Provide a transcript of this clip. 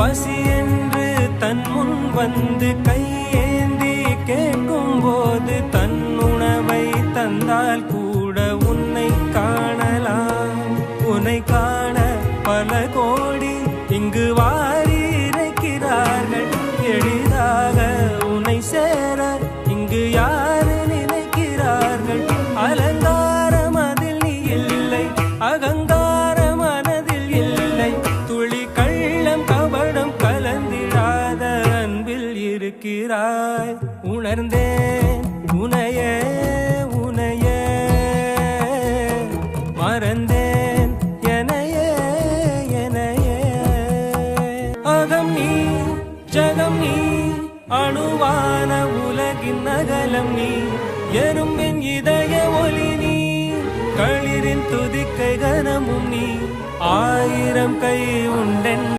பசி என்று தன் முன் வந்து கையேந்தி கேட்கும் போது தன் உணவை தந்தால் கூட உன்னை காணலாம். உன்னை காண பல கோடி இங்கு வாரி இறைக்கிறார்கள். எளிதாக உன்னை சேர இங்கு யாரு நினைக்கிறார்கள். அலங்காரம் அதில் நீ இல்லை, அகங்கார மனதில் இல்லை. துளி கள்ளம் கபடம் கலந்திடாத அன்பில் இருக்கிறாய். உணர்ந்தேன் உனையே உனையே, மறந்தேன் எனையே எனையே. அகம் நீ ஜகம் நீ, அணுவான உலகின் அகலம் நீ. எறும்பின் இதய ஒலி நீ, களிரின் துதிக்கை கனமும் நீ. ஆயிரம் கை உண்டென்